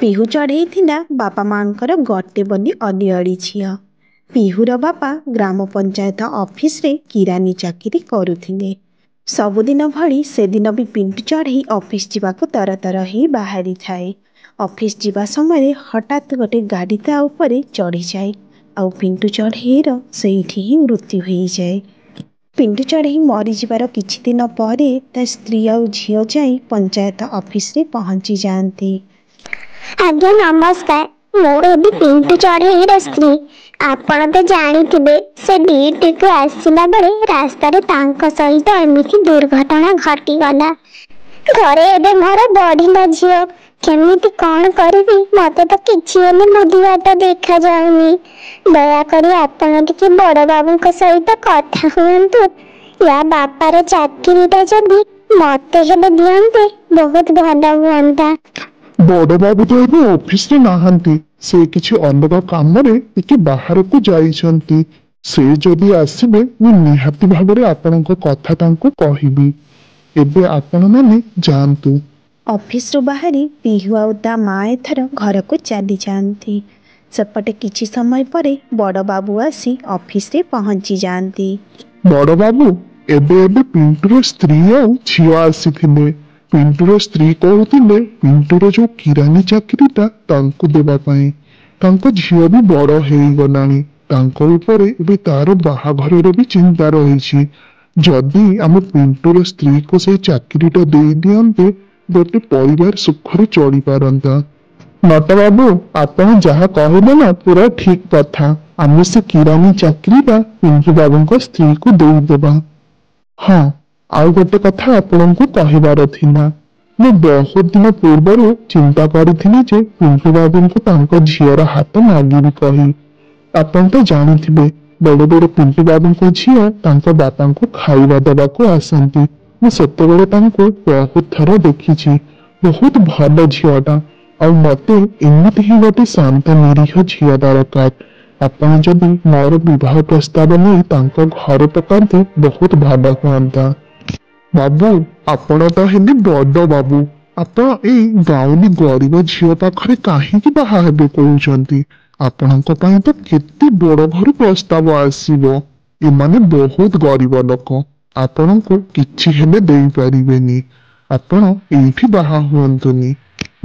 ପିହୁ ଚଢ଼େଇଥିଲା ବାପା ମାଙ୍କର ଗଟେ ବୋଲି ଅଲିଅଳି ଝିଅ। ପିହୁର ବାପା ଗ୍ରାମ ପଞ୍ଚାୟତ ଅଫିସରେ କିରାନୀ ଚାକିରି କରୁଥିଲେ। ସବୁଦିନ ଭଳି ସେଦିନ ବି ପିଣ୍ଟୁ ଚଢ଼େଇ ଅଫିସ ଯିବାକୁ ତରତର ହେଇ ବାହାରିଥାଏ। ଅଫିସ ଯିବା ସମୟରେ ହଠାତ୍ ଗୋଟେ ଗାଡ଼ି ତା ଉପରେ ଚଢ଼ିଯାଏ ଆଉ ପିଣ୍ଟୁ ଚଢ଼େଇର ସେଇଠି ହିଁ ମୃତ୍ୟୁ ହୋଇଯାଏ। ପିଣ୍ଟୁ ଚଢ଼େଇ ମରିଯିବାର କିଛି ଦିନ ପରେ ତା ସ୍ତ୍ରୀ ଆଉ ଝିଅ ଯାଇ ପଞ୍ଚାୟତ ଅଫିସରେ ପହଞ୍ଚି ଯାଆନ୍ତି। ଆଜ୍ଞା ନମସ୍କାର, ମୁଁ ହେବି ପିଣ୍ଟୁ ଚଢ଼େଇର ସ୍ତ୍ରୀ। ଆପଣ ତ ଜାଣିଥିବେ ସେ ଡ୍ୟୁଟିକୁ ଆସିଲା ବେଳେ ରାସ୍ତାରେ ତାଙ୍କ ସହିତ ଏମିତି ଦୁର୍ଘଟଣା ଘଟିଗଲା। ଘରେ ଏବେ ମୋର ବଢିଲା ଝିଅ, କେମିତି କଣ କରିବି ମତେ ତ କିଛି ହେଲେ ବୁଦ୍ଧିବାଟ ଦେଖାଯାଉନି। ଦୟାକରି ଆପଣ ଟିକେ ବଡ଼ ବାବୁଙ୍କ ସହିତ କଥା ହୁଅନ୍ତୁ। ୟା ବାପାର ଚାକିରିଟା ଯଦି ମତେ ହେଲେ ଦିଅନ୍ତେ ବହୁତ ଭଲ ହୁଅନ୍ତା। ବଡ଼ ବାବୁ ତ ଏବେ ଅଫିସରେ ନାହାନ୍ତି, ସେ କିଛି ଅଲଗା କାମରେ ଟିକେ ବାହାରକୁ ଯାଇଛନ୍ତି। ସେ ଯଦି ଆସିବେ ମୁଁ ନିହାତି ଭାବରେ ଆପଣଙ୍କ କଥା ତାଙ୍କୁ କହିବି। ଏବେ ଆପଣମାନେ ଯାଆନ୍ତୁ। ଅଫିସରୁ ବାହାରି ପିହୁ ଆଉ ତା ମା ଏଥର ଘରକୁ ଚାଲି ଯାଆନ୍ତି। ସେପଟେ କିଛି ସମୟ ପରେ ବଡ଼ ବାବୁ ଆସି ଅଫିସରେ ପହଞ୍ଚି ଯାଆନ୍ତି। ବଡ଼ ବାବୁ, ଏବେ ପିଣ୍ଟୁର ସ୍ତ୍ରୀ ଆଉ ଝିଅ ଆସିଥିଲେ। ପିଣ୍ଟୁର ସ୍ତ୍ରୀ କହୁଥିଲେ ପିଣ୍ଟୁର ଯୋଉ କିରାନୀ ଚାକିରିଟା ତାଙ୍କୁ ଦେବା ପାଇଁ। ତାଙ୍କ ଝିଅ ବି ବଡ଼ ହେଇଗଲାଣି, ତାଙ୍କ ଉପରେ ଏବେ ତାର ବାହାଘରର ବି ଚିନ୍ତା ରହିଛି। ଯଦି ଆମେ ପିଣ୍ଟୁର ସ୍ତ୍ରୀକୁ ସେଇ ଚାକିରିଟା ଦେଇ ଦିଅନ୍ତେ ଗୋଟେ ପରିବାର ସୁଖରେ ଚଳିପାରନ୍ତା। ନଟବାବୁ, ଆପଣ ଯାହା କହିଲେ ନା ପୁରା ଠିକ କଥା। ଆମେ ସେ କିରାନୀ ଚାକିରିଟା ପିଣ୍ଟୁ ବାବୁଙ୍କ ସ୍ତ୍ରୀକୁ ଦେଇଦେବା। ହଁ, ଆଉ ଗୋଟେ କଥା ଆପଣଙ୍କୁ କହିବାର ଥିଲା। ମୁଁ ବହୁତ ଦିନ ପୂର୍ବରୁ ଚିନ୍ତା କରିଥିଲି ଯେ ପିଣ୍ଟୁ ବାବୁଙ୍କୁ ତାଙ୍କ ଝିଅର ହାତ ମାଗିବି କହି। ଆପଣ ତ ଜାଣିଥିବେ ବେଳେ ବେଳେ ପିଣ୍ଟୁ ବାବୁଙ୍କ ଝିଅ ତାଙ୍କ ବାପାଙ୍କୁ ଖାଇବା ଦେବାକୁ ଆସନ୍ତି। ମୁଁ ସେତେବେଳେ ତାଙ୍କୁ ବହୁତ ଥର ଦେଖିଛି। ବହୁତ ଭଲ ଝିଅଟା, ଆଉ ମତେ ଏମିତି ହିଁ ଗୋଟେ ଶାନ୍ତ ନିରୀହ ଝିଅ ଦରକାର। ଆପଣ ଯଦି ମୋର ବିବାହ ପ୍ରସ୍ତାବ ନେଇ ତାଙ୍କ ଘରେ ପକାନ୍ତେ ବହୁତ ଭଲ ହୁଅନ୍ତା। ବାବୁ, ଆପଣ ତ ହେଲେ ବଡ଼ ବାବୁ। ଆପଣ ଏଇ ଗାଉଁଲି ଗରିବ ଝିଅ ପାଖରେ କାହିଁକି ବାହା ହେବେ କହୁଛନ୍ତି? ଆପଣଙ୍କ ପାଇଁ ତ କେତେ ବଡ଼ ଘରୁ ପ୍ରସ୍ତାବ ଆସିବ। ଏମାନେ ବହୁତ ଗରିବ ଲୋକ, ଆପଣଙ୍କୁ କିଛି ହେଲେ ଦେଇପାରିବେନି। ଆପଣ ଏଇଠି ବାହା ହୁଅନ୍ତୁନି।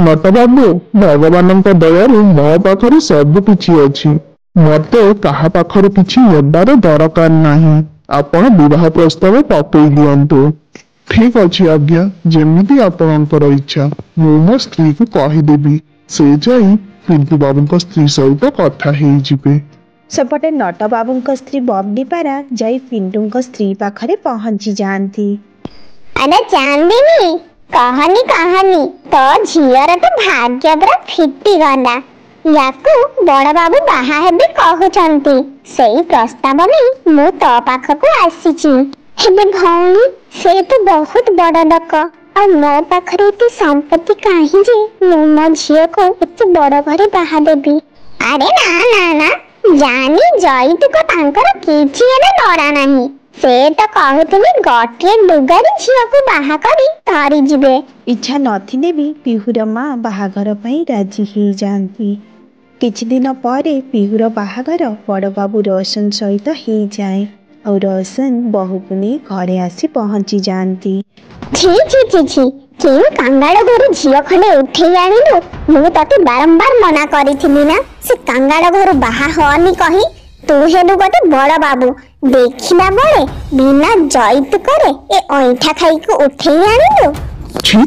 ନଟବାବୁ, ଭଗବାନଙ୍କ ଦୟାରୁ ମୋ ପାଖରେ ସବୁ କିଛି ଅଛି। ମତେ କାହା ପାଖରୁ କିଛି ନେବାର ଦରକାର ନାହିଁ। ଆପଣ ବିବାହ ପ୍ରସ୍ତାବ ପକେଇ ଦିଅନ୍ତୁ। ଠିକ ଅଛି ଆଜ୍ଞା, ଯେମିତି ଆପଣଙ୍କର ଇଚ୍ଛା। ମୁଁ ମୋ ସ୍ତ୍ରୀକୁ କହିଦେବି, ସେ ଯାଇ ପିଣ୍ଟୁ ବାବୁଙ୍କ ସ୍ତ୍ରୀ ସହିତ କଥା ହେଇଯିବେ। ସେପଟେ ନଟବାବୁଙ୍କ ସ୍ତ୍ରୀ ବବଲିପାରା ଯାଇ ପିଣ୍ଟୁଙ୍କ ସ୍ତ୍ରୀ ପାଖରେ ପହଞ୍ଚି ଯାଆନ୍ତି। ଆରେ ଚାନ୍ଦିନୀ, କହନି ତୋ ଝିଅର ତ ଭାଗ୍ୟ ପୁରା ଫିଟିଗଲା। ୟାକୁ ବଡ଼ ବାବୁ ବାହା ହେବେ କହୁଛନ୍ତି। ସେଇ ପ୍ରସ୍ତାବ ନେଇ ମୁଁ ତୋ ପାଖକୁ ଆସିଛି। ହେଲେ ଭଉଣୀ, ସେ ତ ବହୁତ ବଡ଼ ଲୋକ, ଆଉ ମୋ ପାଖରେ ଏତେ ସମ୍ପତ୍ତି କାହିଁ ଯେ ମୁଁ ମୋ ଝିଅକୁ ଏତେ ବଡ଼ ଘରେ ବାହା ଦେବି? ଆରେ ନା, ଜାନି ଯୌତୁକ ତାଙ୍କର କିଛି ହେଲେ ଲୋଡ଼ା ନାହିଁ। ସେ ତ କହୁଥିଲେ ଗୋଟିଏ ଲୁଗାରେ ଝିଅକୁ ବାହା କରି ଧରିଯିବେ। ଇଚ୍ଛା ନଥିଲେ ବି ପିହୁର ମା ବାହାଘର ପାଇଁ ରାଜି ହେଇଯାଆନ୍ତି। କିଛି ଦିନ ପରେ ପିହୁର ବାହାଘର ବଡ଼ବାବୁ ରୋଶନ ସହିତ ହେଇଯାଏ ଆଉ ରୋଶନ ବୋହୂକୁ ନେଇ ଘରେ ଆସି ପହଞ୍ଚି ଯାଆନ୍ତି। ଛି, କେଉଁ କାଙ୍ଗାଳ ଘରୁ ଝିଅ ଖଣ୍ଡେ ଉଠେଇ ଆଣିଲୁ? ମୁଁ ତତେ ବାରମ୍ବାର ମନା କରିଥିଲି ନା ସେ କାଙ୍ଗାଳ ଘରୁ ବାହା ହଅନି କହି। ତୁ ହେଲୁ ଗୋଟେ ବଡ଼ ବାବୁ, ଦେଖିଲା ବେଳେ ବିନା ଯୌତୁକରେ ଏ ଅଇଁଠା ଖାଇକୁ ଉଠେଇ ଆଣିଲୁ।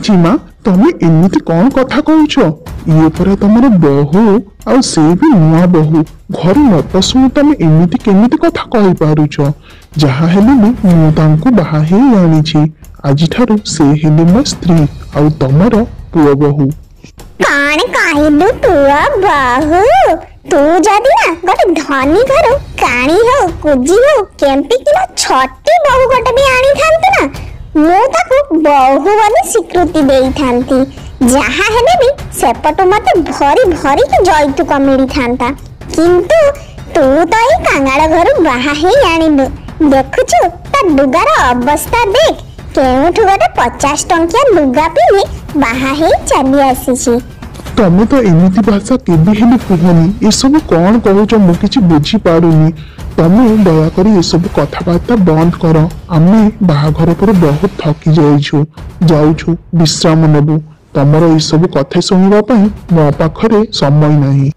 ଛି ମା, ତମେ ଏମିତି କଣ କଥା କହୁଛ? ଇଏ ପରା ତମର ବୋହୂ, ଆଉ ସେ ବି ନୂଆ ବୋହୂ। ଘରେ ନ ପଶୁଣୁ ତମେ ଏମିତି କେମିତି କଥା କହିପାରୁଛ? ଯାହା ହେଲେ ବି ମୁଁ ତାଙ୍କୁ ବାହା ହେଇ ଆଣିଛି। ଆଜିଠାରୁ ସେ ହେଲେ ମୋ ସ୍ତ୍ରୀ ଆଉ ତମର ପୁଅ ବୋହୂ। କଣ କହିଲୁ ପୁଅ ବୋହୂ? ତୁ ଯଦି ନା ଗୋଟେ ଧନୀ ଘରୁ କାଣି ହଉ କୁଜି ହଉ କେମିତି କିନା ଛୋଟି ବୋହୂ ଗୋଟେ ବି ଆଣିଥାନ୍ତୁ ନା, ମୁଁ ତାକୁ ବୋହୂ ବୋଲି ସ୍ୱୀକୃତି ଦେଇଥାନ୍ତି। ଯାହା ହେଲେ ବି ସେପଟୁ ମତେ ଭରି ଯୌତୁକ ମିଳିଥାନ୍ତା। କିନ୍ତୁ ତୁ ତ ଏଇ କାଙ୍ଗାଳ ଘରୁ ବାହା ହେଇ ଆଣିଲୁ। ଦେଖୁଛୁ ତା ଲୁଗାର ଅବସ୍ଥା ଦେଖ, କେଉଁଠୁ ଗୋଟେ 50 ଟଙ୍କିଆ ଲୁଗା ପିନ୍ଧି ବାହା ହେଇ ଚାଲି ଆସିଛି। ତମେ ତ ଏମିତି ଭାଷା କେବେ ହେଲେ କୁହନି। ଏସବୁ କଣ କହୁଛ ମୁଁ କିଛି ବୁଝିପାରୁନି। ତମେ ଦୟାକରି ଏସବୁ କଥାବାର୍ତ୍ତା ବନ୍ଦ କର। ଆମେ ବାହାଘର ପରେ ବହୁତ ଥକି ଯାଉଛୁ ବିଶ୍ରାମ ନେବୁ। ତମର ଏସବୁ କଥା ଶୁଣିବା ପାଇଁ ମୋ ପାଖରେ ସମୟ ନାହିଁ।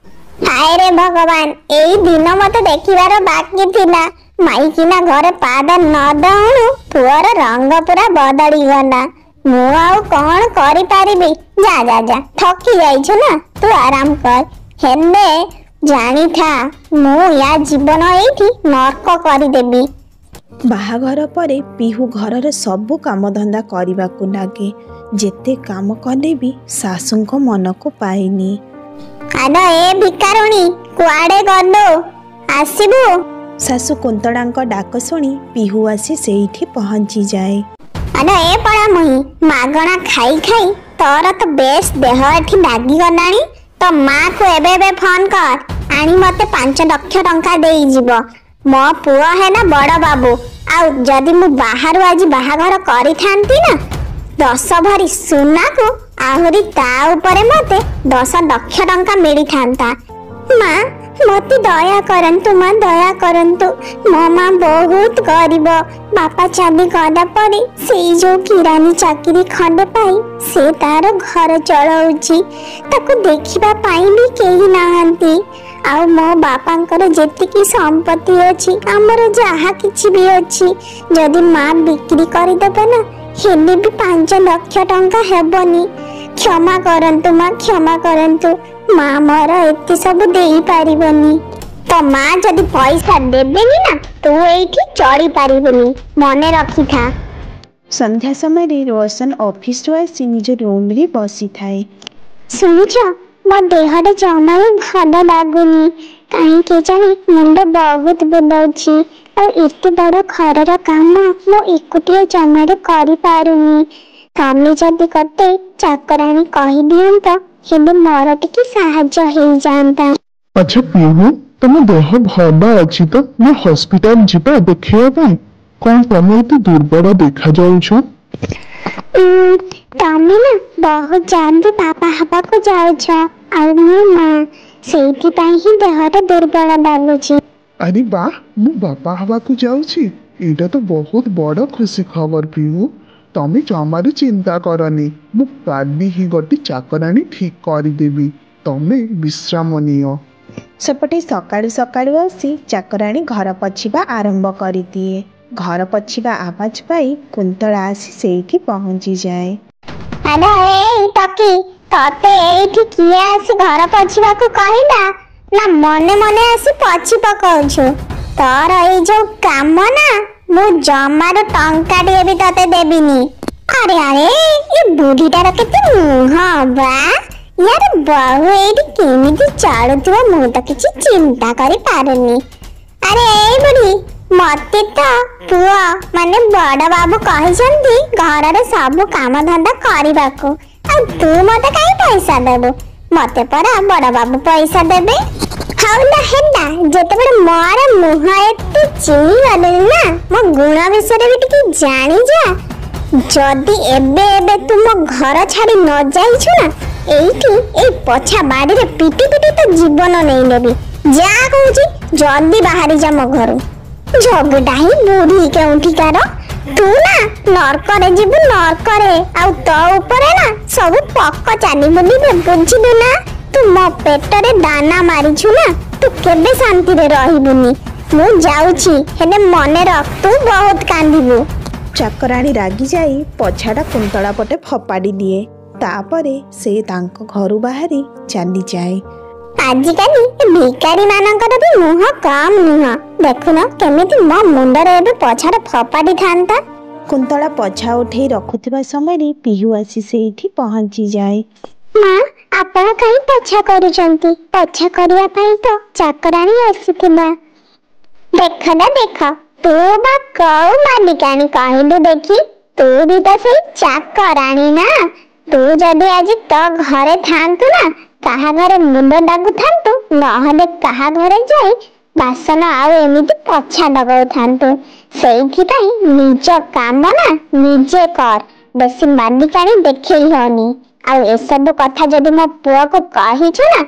ହାୟ ରେ ଭଗବାନ, ଏଇ ଦିନ ମତେ ଦେଖିବାର ବାକି ଥିଲା। ମାଇକିନା ଘରେ ପାଦ ନ ଦଉଣୁ ପୁଅର ରଙ୍ଗ ପୁରା ବଦଳି ଗଲା। ମୁଁ ଆଉ କଣ କରିପାରିବି? ଯା ଯା ଯା, ଥକି ଯାଇଛୁ ନା, ତୁ ଆରାମ କର। ହେଲେ ଜାଣିଥା, ମୁଁ ୟା ଜୀବନ ଏଇଠି ନର୍କ କରିଦେବି। ବାହାଘର ପରେ ପିହୁ ଘରର ସବୁ କାମଧନ୍ଦା କରିବାକୁ ଲାଗେ। ଯେତେ କାମ କଲେ ବି ଶାଶୁଙ୍କ ମନକୁ ପାଏନି। ଆଲୋ ଏ ଭିକାରୁଣୀ, କୁଆଡେ ଗଲୁ? ଆସିବୁ। ଶାଶୁ କୁନ୍ତଳାଙ୍କ ଡାକ ଶୁଣି ପିହୁ ଆସି ସେଇଠି ପହଞ୍ଚିଯାଏ। ଆଲୋ ଏ ପଳାମୁହିଁ, ମାଗଣା ଖାଇ ଖାଇ ତୋର ତ ବେଶ ଦେହ ଏଠି ଲାଗିଗଲାଣି। ତ ମାକୁ ଏବେ ଏବେ ଫୋନ କର, ଆଣି ମତେ 5 ଲକ୍ଷ ଟଙ୍କା ଦେଇଯିବ। ମୋ ପୁଅ ହେଲା ବଡ ବାବୁ। ଆଉ ଯଦି ମୁଁ ବାହାରୁ ଆଜି ବାହାଘର କରିଥାନ୍ତି ନା, 10 ଭରି ସୁନାକୁ ଆହୁରି ତା ଉପରେ ମତେ 10 ଲକ୍ଷ ଟଙ୍କା ମିଳିଥାନ୍ତା। ମା ମତେ ଦୟା କରନ୍ତୁ, ମା ଦୟା କରନ୍ତୁ। ମୋ ମା ବହୁତ ଗରିବ। ବାପା ଚାଲି ଗଲା ପରେ ସେଇ ଯୋଉ କିରାନୀ ଚାକିରି ଖଣ୍ଡେ ପାଇ ସେ ତାର ଘର ଚଳଉଛି। ତାକୁ ଦେଖିବା ପାଇଁ ବି କେହି ନାହାନ୍ତି। ଆଉ ମୋ ବାପାଙ୍କର ଯେତିକି ସମ୍ପତ୍ତି ଅଛି, ଆମର ଯାହା କିଛି ବି ଅଛି, ଯଦି ମା ବିକ୍ରି କରିଦେବ ନା, ହେଲେ ବି 5 ଲକ୍ଷ ଟଙ୍କା ହେବନି। କ୍ଷମା କରନ୍ତୁ ମା, କ୍ଷମା କରନ୍ତୁ। ମା ମୋର ଏତେ ସବୁ ଦେଇପାରିବନି। ତ ମା ଯଦି ପଇସା ଦେବେନି ନା, ତୁ ଏଇଠି ଚଳି ପାରିବୁନି, ମନେ ରଖିଥା। ସନ୍ଧ୍ୟା ସମୟରେ ରୋଶନ ଅଫିସରୁ ଆସି ନିଜ ରୁମରେ ବସିଥାଏ। ଶୁଣୁଛ, ମୋ ଦେହଟା ଜମା ବି ଭଲ ଲାଗୁନି। କାହିଁ କେଜାଣି ମୁଣ୍ଡ ବହୁତ ବୁଲାଉଛି। ଆଉ ଏତେ ବଡ଼ ଘରର କାମ ମୁଁ ଏକୁଟିଆ ଜମାରୁ କରିପାରୁନି। ତମେ ଯଦି ଗୋଟେ ଚାକରାଣୀ କହିଦିଅନ୍ତ, ହେଲେ ମୋର ଟିକେ ସାହାଯ୍ୟ ହେଇଯାଆନ୍ତା। ଆଚ୍ଛା ପିହୁ, ତମ ଦେହ ଭଲ ଅଛି ତ? ନା ହସ୍ପିଟାଲ ଯିବା ଦେଖେଇବା ପାଇଁ? କଣ ତମେ ଏତେ ଦୁର୍ବଳ ଦେଖାଯାଉଛ? ତମେ ନା ବହୁତ ଜଲ୍ଦି ବାବା ହବାକୁ ଯାଉଛ, ଆଉ ମୋ ମା, ସେଇଥିପାଇଁ ହିଁ ଦେହଟା ଦୁର୍ବଳ ଲାଗୁଛି। ଆରେ ବାଃ, ମୁଁ ବାପା ହବାକୁ ଯାଉଛି। ଏଇଟା ତ ବହୁତ ବଡ଼ ଖୁସି ଖବର ପିହୁ। ତମେ ଜମାରୁ ଚିନ୍ତା କରନି। ମୁଁ କାଲି ହିଁ ଗୋଟେ ଚାକରାଣୀ ଠିକ କରିଦେବି। ତମେ ବିଶ୍ରାମ ନିଅ। ସେପଟେ ସକାଳୁ ସକାଳୁ ଆସି ଚାକରାଣୀ ଘର ପୋଛିବା ଆରମ୍ଭ କରିଦିଏ। ଘର ପୋଛିବା ଆବାଜ ପାଇ କୁନ୍ତଳା ଆସି ସେଇଠି ପହଞ୍ଚିଯାଏ। ଆଲୋ ଏଇ ଟକି, ତତେ ଏଇଠି କିଏ ଆସି ଘର ପୋଛିବାକୁ କହିଲା? ନା ମନେ ମନେ ଆସି ପୋଛି ପକଉଛୁ? ତୋର ଏଇ ଯୋଉ କାମ ନା, ମୁଁ ଜମାରୁ ଟଙ୍କାଟିଏ ବି ତତେ ଦେବିନି। ଆରେ ଆରେ, ଏ ବୁଢୀଟାର କେତେ ମୁହଁ ବା। ୟାର ବହୁ ଏଇଠି କେମିତି ଚଳୁଥିବ ମୁଁ ତ କିଛି ଚିନ୍ତା କରିପାରୁନି। ଆରେ ଏଇ ବୁଢୀ, ମତେ ତ ପୁଅ ମାନେ ବଡ ବାବୁ କହିଛନ୍ତି ଘରର ସବୁ କାମ ଧନ୍ଦା କରିବାକୁ। ଆଉ ତୁ ମତେ କାଇଁ ପଇସା ଦେବୁ? ମତେ ପରା ବଡ ବାବୁ ପଇସା ଦେବେ। ହଉ ନା ହେଲା, ଯେତେବେଳେ ମୋର ମୁହଁ ଏତେ ଚିହ୍ନି ଗଲେଣି ନା, ମୋ ଗୁଣ ବିଷୟରେ ବି ଟିକେ ଜାଣିଯା। ଯଦି ଏବେ ଏବେ ତୁ ମୋ ଘର ଛାଡି ନ ଯାଇଛୁ ନା, ଏଇଠି ଏଇ ପଛା ବାଡିରେ ପିଟି ପିଟି ତ ଜୀବନ ନେଇନେବି। ଯା କହୁଛି, ଜଲ୍ଦି ବାହାରି ଯା ମୋ ଘରୁ। ଜଗୁଟା ହିଁ ବୁଢୀ କେଉଁଠିକାର। ତୁ ନା ନର୍କରେ ଯିବୁ, ନର୍କରେ। ଆଉ ତୋ ଉପରେ ନା ସବୁ ପକ ଚାଲି ବୁଲିବେ, ବୁଝିଲୁ ନା? ତୁ ମୋ ପେଟରେ ଦାନା ମାରିଛୁ ନା, ତୁ କେବେ ଶାନ୍ତିରେ ରହିବୁନି। ମୁଁ ଯାଉଛି, ହେଲେ ମନେ ରଖ, ତୁ ବହୁତ କାନ୍ଦିବୁ। ଚାକରାଣୀ ରାଗି ଯାଇ ପଛାଟା କୁନ୍ତଳା ପଟେ ଫୋପାଡ଼ି ଦିଏ। ତାପରେ ସେ ତାଙ୍କ ଘରୁ ବାହାରି ଚାଲିଯାଏ। ଆଜିକାଲି ଭିକାରୀ ମାନଙ୍କର ବି ମୁହଁ କମ ନୁହଁ। ଦେଖୁନ କେମିତି ମୋ ମୁଣ୍ଡରେ ଏବେ ପଛାଟା ଫୋପାଡ଼ି ଥାନ୍ତା। କୁନ୍ତଳା ପଛା ଉଠେଇ ରଖୁଥିବା ସମୟରେ ପିହୁ ଆସି ସେଇଠି ପହଞ୍ଚିଯାଏ। ମା, ଆପଣ କାହିଁ ପଛା କରୁଛନ୍ତି? ପଛା କରିବା ପାଇଁ ତ ଚାକରାଣୀ ଆସିଥିଲା। ଦେଖ ନା ଦେଖ, ତୁ ବା କୋଉ ମାଲିକାଣୀ କହିଲୁ ଦେଖି? ତୁ ବି ତ ସେଇ ଚାକରାଣୀ ନା। ତୁ ଯଦି ଆଜି ତୋ ଘରେ ଥାନ୍ତୁ ନା, କାହା ଘରେ ମୁଣ୍ଡ ଡାକୁଥାନ୍ତୁ, ନହେଲେ କାହା ଘରେ ଯାଇ ବାସନ ଆଉ ଏମିତି ପଛା ଲଗାଉଥାନ୍ତୁ। ସେଇଥିପାଇଁ ନିଜ କାମ ନା ନିଜେ କର, ବେଶୀ ମାଲିକାଣୀ ଦେଖେଇ ହଉନି। ଆଉ ଏସବୁ କଥା ଯଦି ମୋ ପୁଅକୁ କହିଛୁ ନା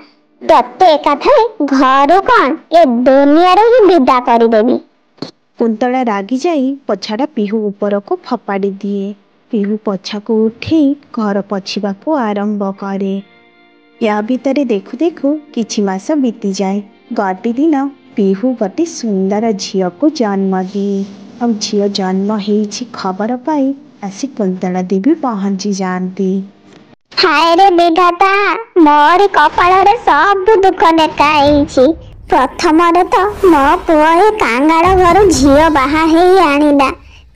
ତତେ ଏକାଥରେ ଘରୁ କଣ ଏ ଦୁନିଆରୁ ହିଁ ବିଦା କରିଦେବି। କୁନ୍ତଳା ରାଗି ଯାଇ ପଛାଟା ପିହୁ ଉପରକୁ ଫୋପାଡ଼ି ଦିଏ। ପିହୁ ପଛକୁ ଉଠି ଘର ପୋଛିବାକୁ ଆରମ୍ଭ କରେ। ୟା ଭିତରେ ଦେଖୁ ଦେଖୁ କିଛି ମାସ ବିତିଯାଏ। ଗୋଟିଏ ଦିନ ପିହୁ ଗୋଟିଏ ସୁନ୍ଦର ଝିଅକୁ ଜନ୍ମ ଦିଏ। ଆଉ ଝିଅ ଜନ୍ମ ହେଇଛି ଖବର ପାଇ ଆସି କୁନ୍ତଳା ଦେବୀ ପହଞ୍ଚି ଯାଆନ୍ତି। ହାୟ ରେ ବିଧାତା, ମୋରି କପାଳରେ ସବୁ ଦୁଃଖ ଲେଖା ହେଇଛି। ପ୍ରଥମରେ ତ ମୋ ପୁଅ ଏ କାଙ୍ଗାଳ ଘରୁ ଝିଅ ବାହା ହେଇ ଆଣିଲା,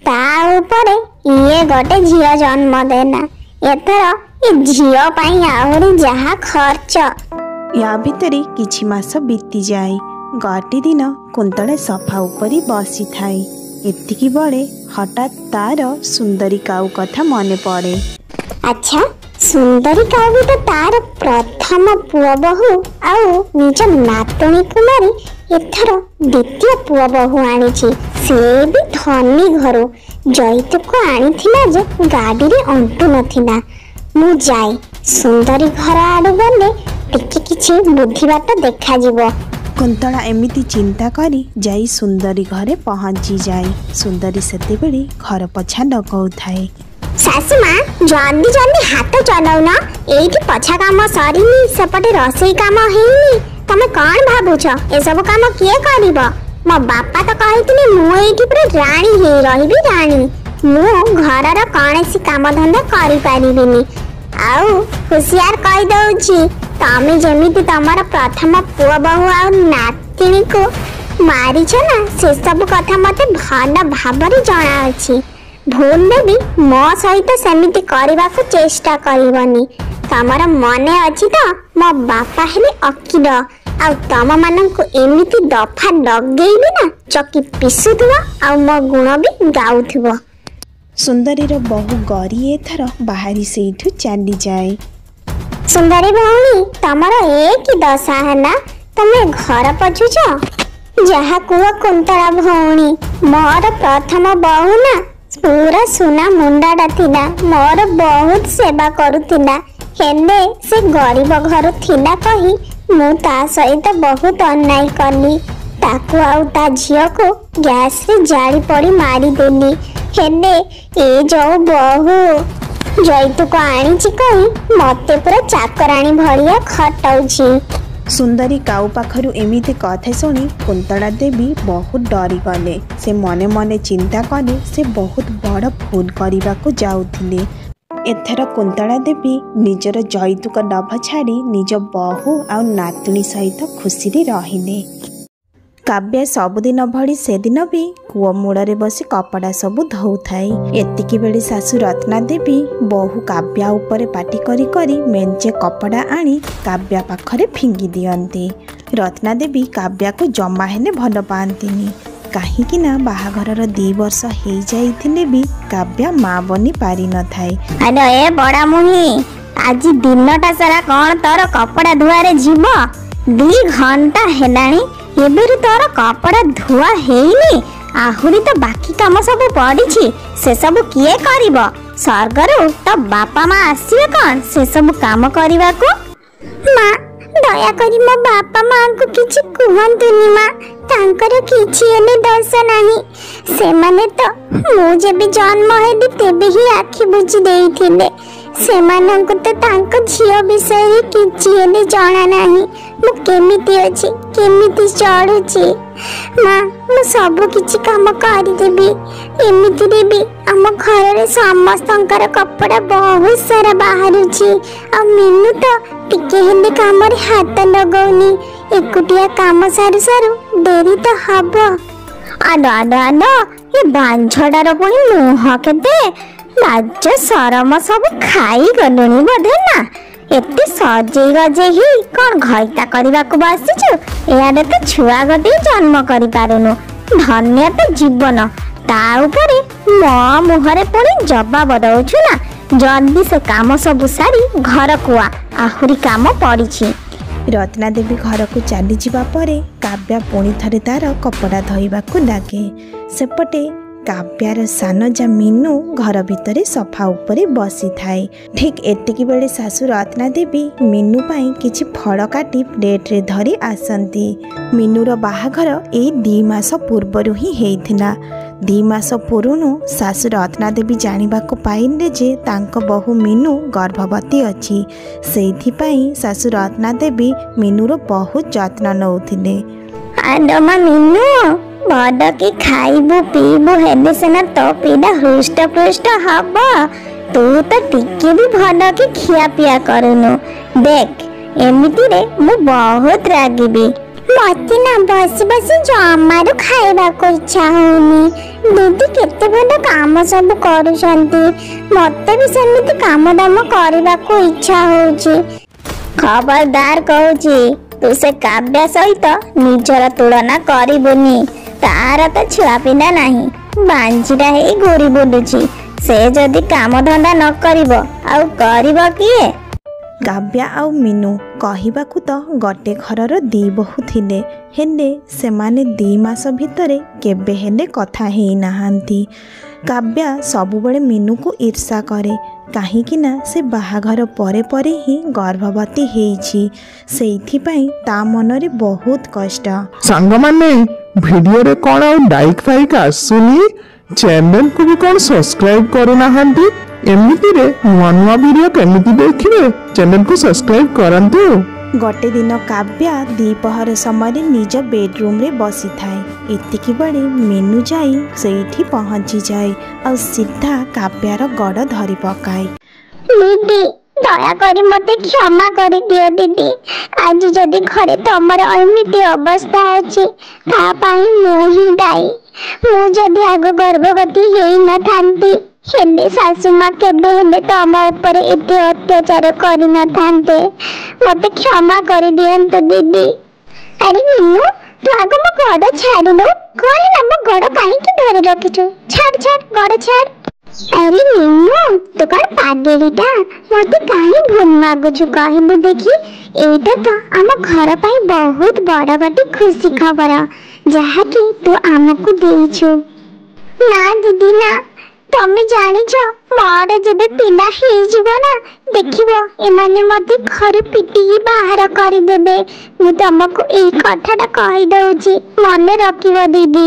ତା ଉପରେ ଇଏ ଗୋଟେ ଝିଅ ଜନ୍ମ ଦେଲା। ଏଥର ଏ ଝିଅ ପାଇଁ ଆହୁରି ଯାହା ଖର୍ଚ୍ଚ। ୟା ଭିତରେ କିଛି ମାସ ବିତିଯାଏ। ଗୋଟିଏ ଦିନ କୁନ୍ତଳା ସଫା ଉପରେ ବସିଥାଏ। ଏତିକି ବେଳେ ହଠାତ୍ ତାର ସୁନ୍ଦରୀ କାଉ କଥା ମନେ ପଡ଼େ। ଆଚ୍ଛା, ସୁନ୍ଦରୀ କାଉ ବି ତ ତାର ପ୍ରଥମ ପୁଅ ବୋହୂ ଆଉ ନିଜ ନାତୁଣୀକୁ ମାରି ଏଥର ଦ୍ୱିତୀୟ ପୁଅ ବୋହୂ ଆଣିଛି। ସେ ବି ଧନୀ ଘରୁ ଯୌତୁକ ଆଣିଥିଲା ଯେ ଗାଡ଼ିରେ ଅଣ୍ଟୁ ନଥିଲା। ମୁଁ ଯାଏ ସୁନ୍ଦରୀ ଘର ଆଡ଼ୁ ଗଲେ ଟିକେ କିଛି ବୁଦ୍ଧିବାଟ ଦେଖାଯିବ। କୁନ୍ତଳା ଏମିତି ଚିନ୍ତା କରି ଯାଇ ସୁନ୍ଦରୀ ଘରେ ପହଞ୍ଚିଯାଏ। ସୁନ୍ଦରୀ ସେତେବେଳେ ଘର ପୋଛା ଲଗାଉଥାଏ। ଶାଶୁମା, ଜଲ୍ଦି ଜଲ୍ଦି ହାତ ଚଲାଉନ, ଏଇଠି ପୋଛା କାମ ସରିନି, ସେପଟେ ରୋଷେଇ କାମ ହେଇନି। ତମେ କଣ ଭାବୁଛ ଏସବୁ କାମ କିଏ କରିବ? ମୋ ବାପା ତ କହିଥିଲେ ମୁଁ ଏଇଠି ପୁରା ରାଣୀ ହେଇ ରହିବି, ରାଣୀ। ମୁଁ ଘରର କୌଣସି କାମ ଧନ୍ଦା କରିପାରିବିନି। ଆଉ ହୁସିଆର କହିଦଉଛି, ତମେ ଯେମିତି ତମର ପ୍ରଥମ ପୁଅ ବୋହୂ ଆଉ ନାତିଣୀକୁ ମାରିଛ ନା, ସେସବୁ କଥା ମତେ ଭଲ ଭାବରେ ଜଣାଅଛି। ଭୁଲରେ ବି ମୋ ସହିତ ସେମିତି କରିବାକୁ ଚେଷ୍ଟା କରିବନି। ତମର ମନେ ଅଛି ତ, ମୋ ବାପା ହେଲେ ଓକିଲ, ଆଉ ତମମାନଙ୍କୁ ଏମିତି ଦଫା ଲଗେଇବି ନା ଚକି ପିସୁଥିବ ଆଉ ମୋ ଗୁଣ ବି ଗାଉଥିବ। ସୁନ୍ଦରୀର ବୋହୂ ଗରି ଏଥର ବାହାରି ସେଇଠୁ ଚାଲିଯାଏ। ସୁନ୍ଦରୀ ଭଉଣୀ, ତମର ଏ କି ଦଶା ହେଲା? ତମେ ଘର ପୋଛୁଛ? ଯାହା କୁହ କୁନ୍ତଳା ଭଉଣୀ, ମୋର ପ୍ରଥମ ବୋହୂ ନା ପୁରା ସୁନା ମୁଣ୍ଡାଟା ଥିଲା, ମୋର ବହୁତ ସେବା କରୁଥିଲା। ହେଲେ ସେ ଗରିବ ଘରୁ ଥିଲା କହି ମୁଁ ତା ସହିତ ବହୁତ ଅନ୍ୟାୟ କଲି। ତାକୁ ଆଉ ତା ଝିଅକୁ ଗ୍ୟାସରେ ଜାଳି ପୋଡ଼ି ମାରିଦେଲି। ହେଲେ ଏ ଯୋଉ ବୋହୂ ଯୌତୁକ ଆଣିଛି କହି ମତେ ପୁରା ଚାକରାଣୀ ଭଳିଆ ଖଟାଉଛି। ସୁନ୍ଦରୀ କାଉ ପାଖରୁ ଏମିତି କଥା ଶୁଣି କୁନ୍ତଳା ଦେବୀ ବହୁତ ଡରିଗଲେ। ସେ ମନେ ମନେ ଚିନ୍ତା କଲେ ସେ ବହୁତ ବଡ଼ ଭୁଲ କରିବାକୁ ଯାଉଥିଲେ। ଏଥର କୁନ୍ତଳା ଦେବୀ ନିଜର ଯୌତୁକ ଲୋଭ ଛାଡ଼ି ନିଜ ବୋହୂ ଆଉ ନାତୁଣୀ ସହିତ ଖୁସିରେ ରହିଲେ। କାବ୍ୟା ସବୁଦିନ ଭଳି ସେଦିନ ବି କୂଅ ମୂଳରେ ବସି କପଡ଼ା ସବୁ ଧୋଉଥାଏ। ଏତିକି ବେଳେ ଶାଶୁ ରତ୍ନା ଦେବୀ ବୋହୂ କାବ୍ୟା ଉପରେ ପାଟି କରି କରି ମେଞ୍ଚେ କପଡ଼ା ଆଣି କାବ୍ୟା ପାଖରେ ଫିଙ୍ଗି ଦିଅନ୍ତି। ରତ୍ନା ଦେବୀ କାବ୍ୟାକୁ ଜମା ହେଲେ ଭଲ ପାଆନ୍ତିନି, କାହିଁକି ନା ବାହାଘରର 2 ବର୍ଷ ହେଇଯାଇଥିଲେ ବି କାବ୍ୟା ମା ବନି ପାରିନଥାଏ। ଆରେ ଏ ବଡ଼ା ମୁହିଁ, ଆଜି ଦିନଟା ସାରା କଣ ତୋର କପଡ଼ା ଧୁଆରେ ଯିବ? 2 ଘଣ୍ଟା ହେଲାଣି, ଏବେରୁ ତୋର କପଡ଼ା ଧୁଆ ହେଇନି? ଆହୁରି ତ ବାକି କାମ ସବୁ ପଡ଼ିଛି, ସେସବୁ କିଏ କରିବ? ସ୍ୱର୍ଗରୁ ତ ବାପା ମା ଆସିବେ କଣ ସେସବୁ କାମ କରିବାକୁ? ମା, ଦୟାକରି ମୋ ବାପା ମାଙ୍କୁ କିଛି କୁହନ୍ତୁନି ମା, ତାଙ୍କର କିଛି ହେଲେ ଦୋଷ ନାହିଁ। ସେମାନେ ତ ମୁଁ ଯେବେ ଜନ୍ମ ହେଲି ତେବେ ହିଁ ଆଖି ବୁଜି ଦେଇଥିଲେ। ସେମାନଙ୍କୁ ତ ତାଙ୍କ ଝିଅ ବିଷୟରେ କିଛି ହେଲେ ଜଣା ନାହିଁ। ମୁଁ କେମିତି ଅଛି, କେମିତି ଚଳୁଛି। ମା, ମୁଁ ସବୁ କିଛି କାମ କରିଦେବି। ଏମିତିରେ ବି ଆମ ଘରରେ ସମସ୍ତଙ୍କର କପଡ଼ା ବହୁତ ସାରା ବାହାରୁଛି, ଆଉ ମିନୁ ତ ଟିକେ ହେଲେ କାମରେ ହାତ ଲଗାଉନି। ଏକୁଟିଆ କାମ ସାରୁ ସାରୁ ଡେରି ତ ହବ। ଆଲୋ ଆଲୋ ଆଲୋ, ଏ ବାଞ୍ଝଟାର ପୁଣି ମୁହଁ କେତେ, ଲାଜ ସରମ ସବୁ ଖାଇଗଲୁଣି ବୋଧେ ନା? ଏତେ ସଜେଇ ଗଜେଇ ହେଇ କଣ ଘଇତା କରିବାକୁ ବସିଛୁ? ଏଆଡେ ତ ଛୁଆ ଗୋଟିଏ ଜନ୍ମ କରିପାରୁନୁ। ଧନ୍ୟ ତ ଜୀବନ, ତା ଉପରେ ମୋ ମୁହଁରେ ପୁଣି ଜବାବ ଦଉଛୁ ନା? ଜଲ୍ଦି ସେ କାମ ସବୁ ସାରି ଘରକୁ ଆ, ଆହୁରି କାମ ପଡ଼ିଛି। ରତ୍ନା ଦେବୀ ଘରକୁ ଚାଲିଯିବା ପରେ କାବ୍ୟା ପୁଣି ଥରେ ତାର କପଡ଼ା ଧୋଇବାକୁ ଲାଗେ। ସେପଟେ काव्यार सान जा मीनू घर भितर सफा उपरे बसी थाए। ठीक एतिकी बेले सासू रत्ना देवी मीनू पाई किछि फल काटी प्लेट रे धरी आसंती। मीनूर बाहाघर एई 2 मास पूर्वरु ही हेइथिला। 2 मास पुरुनु सासू रत्ना देवी जानिबाको पाइले जे तांको बहु मीनू गर्भवती अछि। सेइथिपाई सासू रत्ना देवी मीनूर बहुत जत्न नउथिले। आडमा मीनू भद की खाइबु पीबु हेले सेना तो पीड़ा हृष्ट पृष्ट हब। तू तो टिके भी भद की खिया पिया करुनु। देख एमिति रे मु बहुत रागिबी। मते ना बसी बसी जमारू खाइबा को इच्छा होनी। दीदी केते भल काम सब करूछंती। मते भी सेमिति काम दाम करबा को इच्छा होउची। खबरदार कहूची तू से काव्या सहित निजर तुलना करिबुनी। तार तो छुआ पिला नहीं बांझीरा हे घूरी बुलुची। से जदि काम धंदा न करिबो आउ करिबो किए। काव्या आउ मीनू कहिबाकू तो गोटे घरर 2 बहु थिले हेले सेमाने 2 मास भितरे केबे हेले कथा हेई नाहांती। काव्या सबुबले मीनू को ईर्षा करे काहेकि ना से बाहाघर परे परे ही गर्भवती हेइछि। सेइथिपाई ता मनरे बहुत कष्ट। सांग माने वीडियो रे कोन लाइक फाइक आसुनी चैनल को भी कोन सब्सक्राइब करू नाहांती। एमिति रे नुआ नुआ वीडियो केमिति देखिबे चैनल को सब्सक्राइब करंतु। गोटे दिन काव्या दीपहर समय निज बेडरूम रे बसी थाए। एतिकी बड़े मीनू जाई सेठी पहुंची जाए और सीधा काव्यार गड़ धरी पकाए। दीदी दया करी मते क्षमा कर दियो दीदी। आज जदि घरे तमर एमिति अवस्था अछि ता पाई मु ही दाई। मु जदि आगो गर्भवती हेई न थांती हेले सासू माँ केबे हेले तम ऊपर एते अत्याचार करि न थांते। मते क्षमा कर दियंतु दीदी। अरे मीनू तू आगो मो गड़ छाड़ी दो। कहि ना मो गड़ काहे की धरि रखिछु। छाड़ छाड़ गड़ छाड़। अरे मीनू तू कौन पागेलीटा मते काहे भूल मागुछु कहबु देखी। एटा तो आम घर पाई बहुत बड़ गोटे खुशी खबर जहा कि तू आमको देइछु। ना दीदी ना तमे जानिछ मोर जबे पिला हेई जिवो ना देखिबो एमाने मते घर पिटी बाहर करि देबे। मु तमको एई कथाटा कहि दउची मने रखिबो दीदी।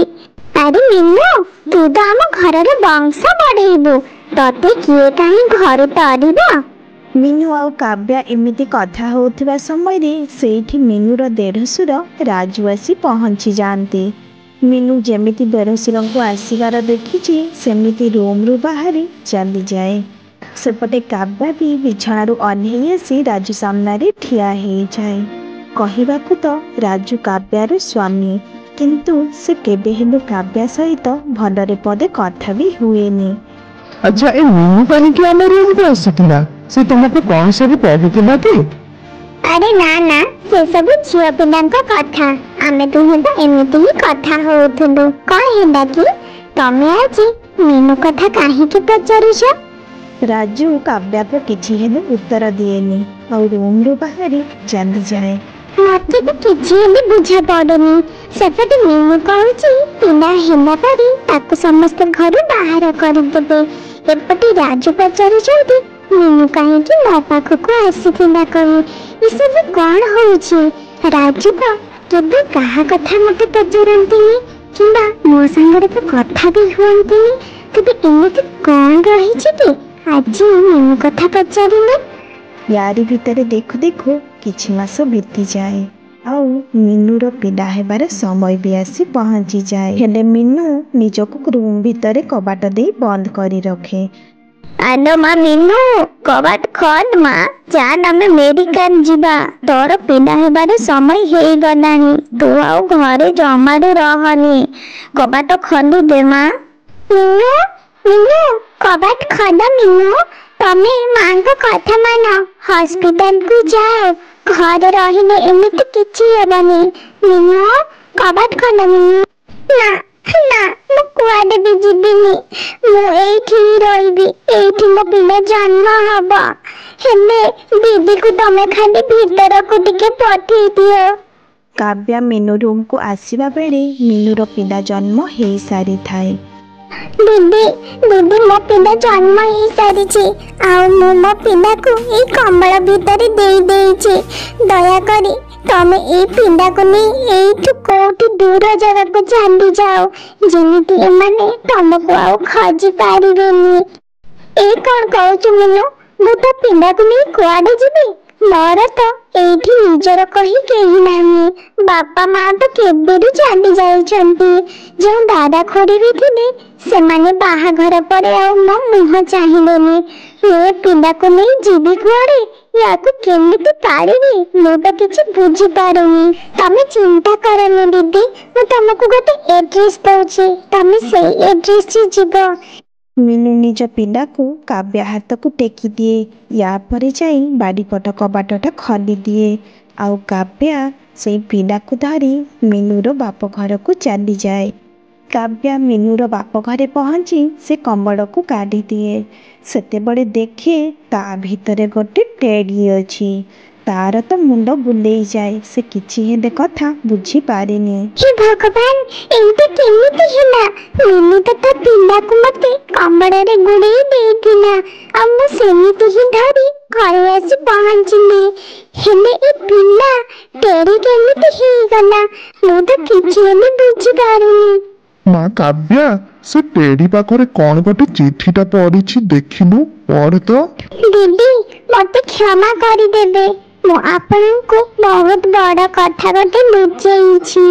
अरे मीनू तू तो आम घर वंश बढ़ेबू तते किए कहीं घर तरिबो। मीनू आउ काव्या एमिति कथा होउथिबा समय रे सेठी मीनूर देढ़सुर राजू आसी पहुंची जाते। मीनू जेमिति देढ़सुर को आसीबार देखिछि सेमिति रूम रु बाहरी चली जाए। सेपटे काव्या भी बिछणारू अनेई आसी राजू सामने रे ठिया हेई जाए। कहिबाकू तो राजू काव्यार स्वामी किंतु से केबे हेले काव्या सहित भलरे पदे कथा भी हुएनी। अच्छा ए मीनू पानी के आने रूम को आसीतिला से तुमको कौन से भी पढ़ितिला कि। अरे ना ना से सब झियो पिलांका कथा आमे दुहे तो एमिति ही कथा होउथुलु। कहिला कि तमे आज मीनू कथा काहे के पचारुछ। राजू काव्या को किछि हेले उत्तर दिएनी और रूम रु बाहरी चली जाए। मते तो किछि हेले बुझा पड़ुनी। सेपटे मीनू कहूची पिला हेला परी ताको समस्त घर बाहर कर देबे। एपटे राजू पचारुछंती मीनू काहे कि मो पाखको आसीथिला कहि। ई सब कोन होउची। राजू तो केबे कहा कथा मते पचारंतीनी किंबा मो संगरे तो कथा भी हुअंतीनी। तबे एमिति कोन रहिछि कि आज मीनू कथा पचारिले। यारी भितरे देखु देखु किछि मास बीती जाए आउ मीनूर पिला हेबार समय भी आसी पहुंची जाए। हेले मीनू निजको रूम भितरे कबाट दे बंद करी रखे। आलो माँ मीनू कबाट खोल माँ चाल आमे मेडिकल जीवा। तोर पिला हेबार समय हेई गलानी तू आउ घरे जमारू रहनी। कबाट खोली दे माँ। मीनू मीनू कबाट खोल मीनू। तमे मां को कथा मानो हॉस्पिटल को जाओ। घर रहिने एमिति किछि हेबनी। मीनू कबाट खोल मीनू। ना ना मु कुआडे भी जीबिनी। मु एठी रहिबी। एठी मो पिला जन्म हबा। हेले दीदी को तमे खाली भीतर को टिके पठी दियो। काव्या मीनू रूम को आसीबा बेले मीनूर पिला जन्म हेई सारी थाए। दीदी दीदी मो पिला जन्म हो सारी मो पिला को ये कम्बल भितर दे देइछि दया करी तमे ए पिंडा को नहीं एठु कोठी दूर जगह को चली जाओ जेमिति एमाने तुमको आउ खोजी पारिबेनी। ए कौन कहू मीनू मु तो पिंडा को नहीं कुआडे जीबी मोर तो एठी निजर कही केही नाही बापा माँ तो केबेरु चली जाइछंती जो दादा खोड़ी भी थिले से माने बाहाघर परे आ मो मुह चाहिलेनी ए पिंडा को नहीं जीबी कुआडे याको केमिति पारिबी मु तो किछि बुझी पारुनी। तमे चिंता करनी दीदी मु तुमको गोटे एड्रेस दउछि तमे से एड्रेस से जीवो। मीनू निज पिला को काव्या हाथ को टेकी दिए या परे जाई बाड़ीपट कबाटटा खोली दिए आउ काव्या से पिला को धरी मीनूर बाप घर को चली जाए। काव्या मीनूर बाप घरे पहुँची से कम्बल को काढ़ी दिए सेते बड़े देखे ता भितरे गोटे टेडी अछि तार तो मुंड बुलेई जाए से किछि हेले कथा बुझी पारेनी। हे भगवान एंते केमिति होला मीनू तो पिला को मते कमरे रे गुड़े देथिना आ मु सेमिति ही धरी घरे आसी पहुंचली हेले ए पिला टेरी केमिति ही गला मु तो किछि हेले बुझी पारुनी। माँ काव्या से टेडी पाखरे कौन गोटे चिठीटा पढ़ी देखिलु पढ़ तो। दीदी मते क्षमा करी देबे मु आपनको बहुत बड़ा कथा गोटे लुचेइछि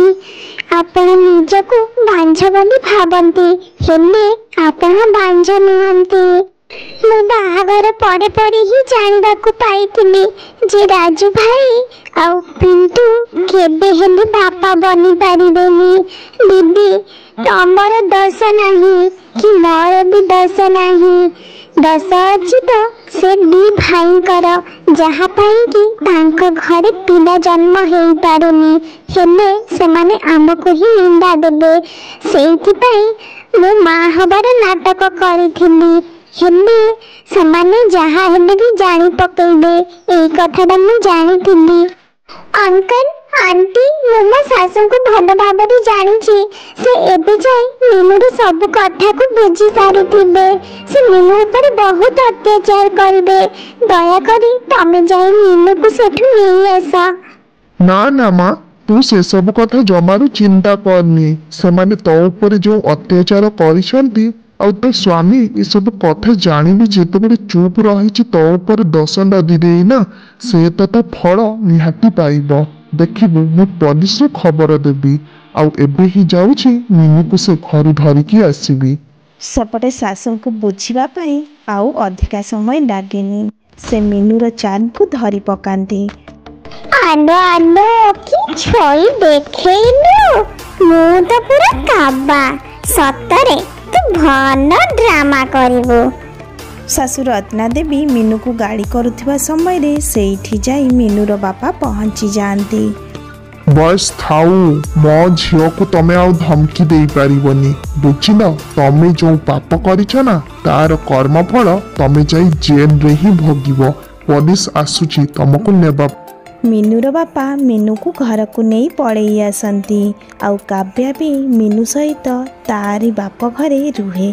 आपण निजको बांझ बोली भाबंती हेले आपण बांझ नुहंती मु बाहागर पड़े पड़े ही जानिबाकु पाइथिली जे राजू भाई आउ पिंटू केबे हेले बापा बनी पारिबेनी। दीदी तमर दोष नहीं कि मोर भी दोष नहीं दोष अछि तो से दी भाईकर जहाँ पाई कि तांको घरे पिला जन्म हेई पारुनी हेले से माने आमको ही निंदा देबे सेइथि पई मु मां हबार नाटक करिथिली हेले से माने जहाँ हेले भी जानी पकेइबे एई कथाटा मु जानिथिली। अंकल आंटी मु मो सासू को भल भाबरे जानिछि से एबे जाई मीनूर सब कथा को बुझी सारिथिबे से मीनू ऊपर बहुत अत्याचार करबे दया करी तमे जाई मीनू को सेठु नहीं आसा। ना ना माँ तू से सब कथा जमारू चिंता करनी से माने तो ऊपर जो अत्याचार करिसंती आ तो स्वामी ये सब कथा जानी भी जेते बड़े चुप रही तो ऊपर दशंडा दी ना से तो फल निहाती पाइब देखिबु मु पुलिस रे खबर देबी आउ एबे ही जाउछि मीनू को से घर धरिकी आसीबी। सपटे सासू को बुझिबा पई आउ अधिका समय लागेनी से मीनूर चाल को धरी पकांती। आलो आलो की छोई देखैलु मु तो पूरा काबा सतरे तू भल ड्रामा करिवो। सासू रत्ना देवी मीनू को गाड़ी करुथिबा समय रे सेठी जाई मीनूर बापा पहुंची जांती। बस थाऊ मो झियो को तमे आउ धमकी दे पारिबनी बुझिल तमे जो पाप करिछ ना तार कर्मफल तमे जाई जेल रे ही भोगिबो पुलिस आसुची तमको नेबा। मीनूर बापा मीनू को घर को नहीं पड़े आसंती आउ काव्या भी मीनू सहित तारी बाप घरे रुहे।